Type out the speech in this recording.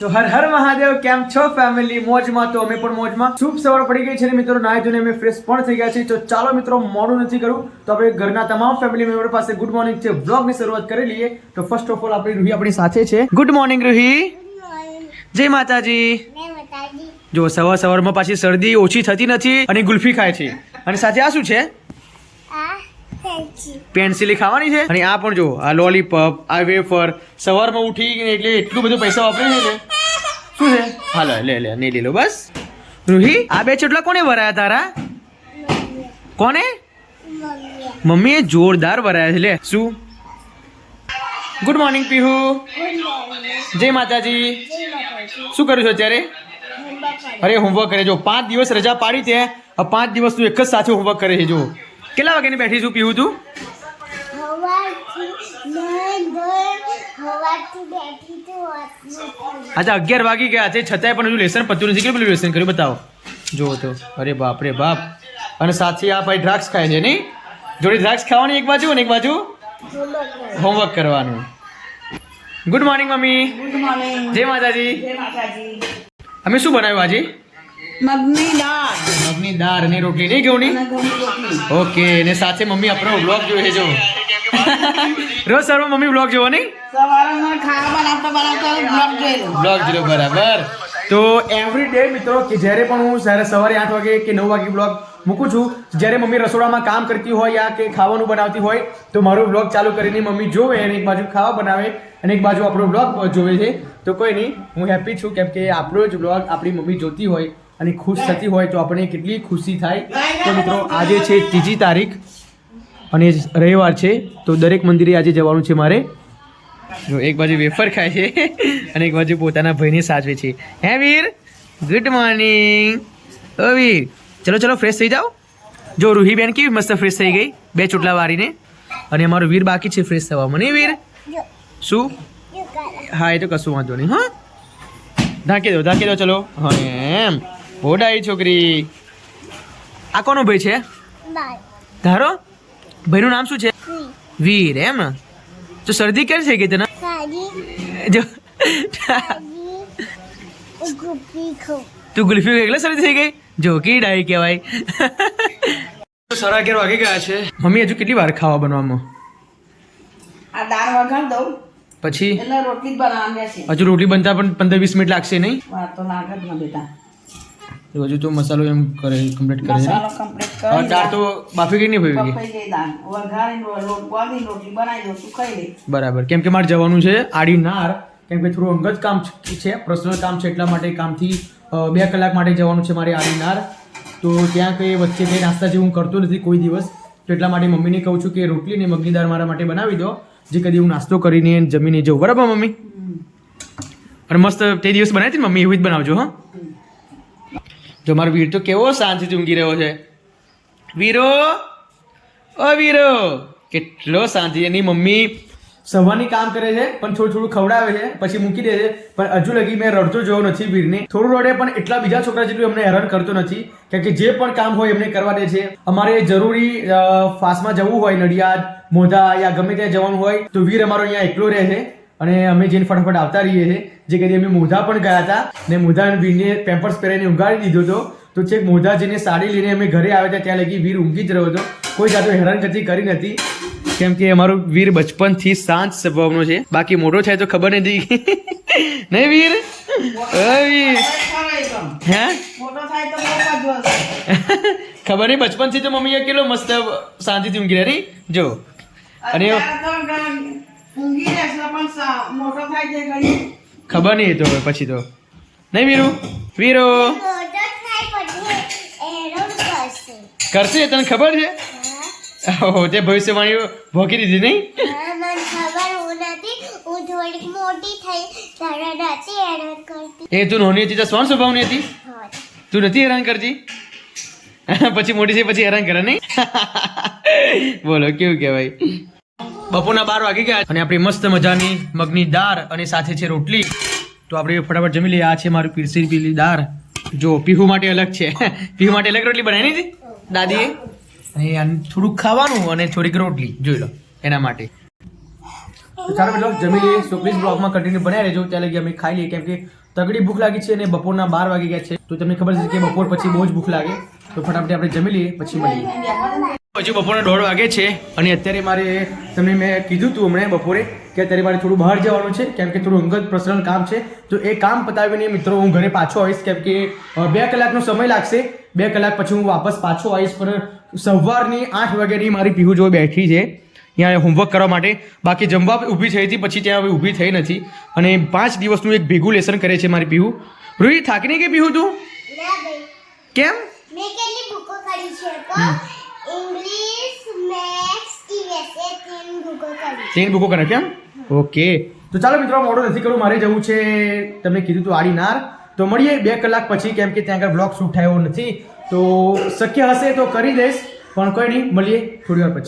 તો હર હર મહાદેવ, કેમ છો ફેમિલી? મોજમાં? તો અમે પણ મોજમાં. શુભ સવાર પડી ગઈ છે ને મિત્રો, નાહી ધોઈને અમે ફ્રેશ પણ થઈ ગયા છીએ. તો ચાલો મિત્રો, મોડું નથી કરું તો આપણે ઘરના તમામ ફેમિલી મેમ્બર પાસે ગુડ મોર્નિંગ છે વ્લોગની શરૂઆત કરી લઈએ. તો ફર્સ્ટ ઓફ ઓલ આપણી રૂહી આપણી સાથે છે. Good morning Ruhi. જય માતાજી. જો સવારમાં પાછી શરદી ઓછી થતી નથી અને ગુલ્ફી ખાય છે. અને સાથે આ શું છે? પેન્સિલ ખાવાની છે. અને આ પણ જો, આ લોલીપોપ, આ વેફર. સવારમાં ઉઠી એટલે એટલું બધું પૈસા વાપરે છે ને. શું છે? હાલો લે નહીં લે લો બસ. રૂહી, આ બે ચોટલા કોને વરાયા તારા? કોને? મમ્મીએ જોરદાર વરાયા છે. લે શું? Good morning Pihu. જય માતાજી. શું કરું છો અત્યારે? અરે હોમવર્ક કરે. જો 5 દિવસ રજા પાડી તે 5 દિવસ તું એક જ સાથે હોમવર્ક કરે છે. જો કેટલા વાગ્યાની બેઠી છું પીહુ તું? અચ્છા 11 વાગી ગયા છે, છતાંય પણ હજુ લેસન પત્યું નથી. કેટલું લેસન કર્યું બતાવો. જુઓ તો, અરે બાપ રે બાપ. અને સાથે આ ભાઈ ડ્રગ્સ ખાય છે નહીં? જોડે ડ્રગ્સ ખાવાની એક બાજુ અને એક બાજુ હોમવર્ક કરવાનું. Good morning mummy. Good morning. જય માતાજી. જય માતાજી. અમે શું બનાવ્યું આજે? મગની દાળ મગની દાળ અને રોટલી નહીં ઘઉંની? અને ઘઉંની રોટલી. ઓકે. અને સાથે મમ્મી આપણો વ્લોગ જોવે છે. જો રોજ સવારમાં મમ્મી વ્લોગ જોવો નહીં? સવારમાં ખાવા બનાવતા બ્લોગ જોઈ લો. બ્લોગ જોયો બરાબર. તો એવરી ડે મિત્રો, કે જ્યારે પણ હું સવારે 8 વાગે કે 9 વાગે બ્લોગ મૂકું છું, જ્યારે મમ્મી રસોડામાં કામ કરતી હોય યા કે ખાવાનું બનાવતી હોય તો મારો બ્લોગ ચાલુ કરીને મમ્મી જોવે અને એક બાજુ ખાવા બનાવે અને એક બાજુ આપણો બ્લોગ જોવે છે. તો કોઈ નહીં, હું હેપી છું કેમ કે આપણો જ બ્લોગ આપણી મમ્મી જોતી હોય અને ખુશ થતી હોય તો આપણને કેટલી ખુશી થાય. તો મિત્રો, આજે છે 3જી તારીખ અને રવિવાર છે, તો દરેક મંદિરે આજે જવાનું છે મારે. જો એક બાજુ વેફર ખાય છે અને એક બાજુ પોતાના ભાઈને સાચવે છે. હે વીર, ગુડ મોર્નિંગ. ઓ વીર, ચલો ફ્રેશ થઈ જાઓ. જો રૂહી બેન કેવી મસ્ત ફ્રેશ થઈ ગઈ 2 ચોટલા વારીને. અને અમારો વીર બાકી છે ફ્રેશ થવા. મને વીર શું? હા, એ તો કશું વાંધો નહીં. હા, ઢાંકી દો ચલો. હા એમ બોડાઈ છોકરી. આ કોનો ભાઈ છે? ધારો ભાઈનું નામ શું છે? વીર. એમ ને? તો શરદી ક્યારે થઈ ગઈ તને? જો તું ગુલ્ફી એકલા શરદી થઈ ગઈ? જો કે ડાઈ કહેવાય. 11:30 વાગી ગયા છે. મમ્મી હજુ કેટલી વાર ખાવા બનવામાં? આ દાળ વઘાર દઉં પછી એટલે રોટલી જ બનાવવાની છે. હજુ રોટલી બનતા પણ 15-20 મિનિટ લાગશે નહીં? વાર તો લાગે જ ને બેટા. હજુ તો મસાલો એમ કરે કમ્પ્લીટ કરે છે. મસાલો કમ્પ્લીટ હા, કરી દાળ તો બાફી ગઈ નહીં ભાઈ? બફાઈ ગઈ દાળ વઘારીને રોટલી બનાવી દઉં, તું ખાઈ લે. બરાબર. કેમ કે મારે જવાનું છે આડીનાર, કેમ કે થોડું અંગત કામ છે, પર્સનલ કામ છે, એટલા માટે કામથી 2 કલાક માટે જવાનું છે મારે આડીનાર. તો ત્યાં કંઈ વચ્ચે કંઈ નાસ્તા જેવું હું કરતો નથી કોઈ દિવસ, તો એટલા માટે મમ્મીને કહું છું કે રોટલી ને મગની દાળ મારા માટે બનાવી દો, જે કદી હું નાસ્તો કરીને જમીને જઉં. બરાબર મમ્મી? અને મસ્ત તે દિવસ બનાવી હતી મમ્મી, એવી જ બનાવજો. હા, જો મારો વીર તો કેવો શાંતિથી ઊંઘી રહ્યો છે. વીરો, ઓ વીરો, કેટલો શાંતિ. એની મમ્મી સવારની કામ કરે છે પણ થોડું ખવડાવે છે પછી મૂકી દે છે, પણ હજુ લગી મેં રડતો જોયો નથી વીરને. થોડું રડે પણ એટલા બીજા છોકરા જેટલું એમને હેરાન કરતો નથી, કારણ કે જે પણ કામ હોય એમને કરવા દે છે. અમારે જરૂરી ફાસ્ટમાં જવું હોય, નડિયાદ, મોઢા યા ગમે ત્યાં જવાનું હોય તો વીર અમારો અહીંયા એકલો રહે છે અને અમે જઈને ફટાફટ આવતા રહીએ છીએ. જે કદી અમે મોઢા પણ ગયા હતા ને મોઢા વીરને પેમ્પર્સ પહેરાઈને ઊંઘાડી દીધો હતો, તો છેક મોઢા જઈને સાડી લઈને અમે ઘરે આવ્યા હતા ત્યાં લગી વીર ઊંઘી જ રહ્યો હતો. કોઈ જાતો હેરાનગતિ કરી નથી, કેમ કે અમારો વીર બચપનથી શાંત સ્વભાવનો છે. બાકી મોટો થાય તો ખબર નથી. નહીં વીર? હે, મોટો થાય તો બહુ જ હશે. ખબર નહીં, બચપનથી તો મમ્મીએ કેટલો મસ્ત શાંતિથી ઊંઘી રહી. જો અને ઊંઘી રહેશે પણ મોટો થાય છે ઘડી ખબર નહીં તો પછી તો. નહીં વીરુ? વીરો કરશે, તને ખબર છે? ઓહો, તે ભવિષ્યવાણીઓ ભોગી દીધી નહીં? એ તું નાની હતી તો શ્વાન સ્વભાવની હતી? તું નથી હેરાન કરતી? પછી મોટી છે પછી હેરાન કરે નહીં? બોલો કેવું કહેવાય. બપોરના 12 વાગી ગયા અને આપણી મસ્ત મજાની મગની દાળ અને સાથે છે રોટલી. તો આપણે ફટાફટ જમી લઈએ. આ છે મારું પીરસી પીલી દાળ. જો પીહુ માટે અલગ છે. પીહુ માટે અલગ રોટલી બનાવી હતી દાદીએ, અને થોડુંક ખાવાનું અને થોડીક રોટલી જોઈ લો એના માટે. તો ચાલો મિત્રો જમી લઈએ. સો પ્લીઝ બ્લોગમાં કન્ટિન્યુ બનાવી રહેજો, ત્યાં લગી અમે ખાઈ લઈએ, કેમ કે તગડી ભૂખ લાગી છે અને બપોરના 12 વાગી ગયા છે. તો તમને ખબર છે કે બપોર પછી બહુ જ ભૂખ લાગે, તો ફટાફટ આપણે જમી લઈએ પછી મળીએ. હજુ બપોરના 1:30 વાગે છે અને અત્યારે મારે તમને મેં કીધું હતું હમણાં બપોરે કે અત્યારે મારે થોડું બહાર જવાનું છે, કેમ કે થોડું અંગત પર્સનલ કામ છે. તો એ કામ પતાવીને મિત્રો હું ઘરે પાછો આવીશ, કેમ કે 2 કલાકનો સમય લાગશે. 2 કલાક પછી હું વાપસ પાછો આવીશ. પણ સવારની 8 વાગ્યાની મારી પીહુ જો બેઠી છે ત્યાં હોમવર્ક કરવા માટે. બાકી જમવા ઊભી થઈ હતી, પછી ત્યાં હવે ઊભી થઈ નથી અને 5 દિવસનું એક ભેગું લેસન કરે છે મારી પીહુ. રૂહી થાકી નહીં ગઈ પીહુ તું? કેમ? મેં કેટલી બુકો કરી છે તો ઇંગ્લિશ મેથ્સ ઈવીએસ 3 બુકો કરી 3 બુકો કરે કેમ? ઓકે, તો ચાલો મિત્રો મોડું નથી કરું, મારે જવું છે તમને કીધું તું આડીનાર. તો મળીએ 2 કલાક પછી, કેમ કે ત્યાં આગળ બ્લોગ શૂટ થાય એવો નથી. તો શક્ય હશે તો કરી દઈશ, પણ કોઈ નહીં, મળીએ થોડી વાર પછી.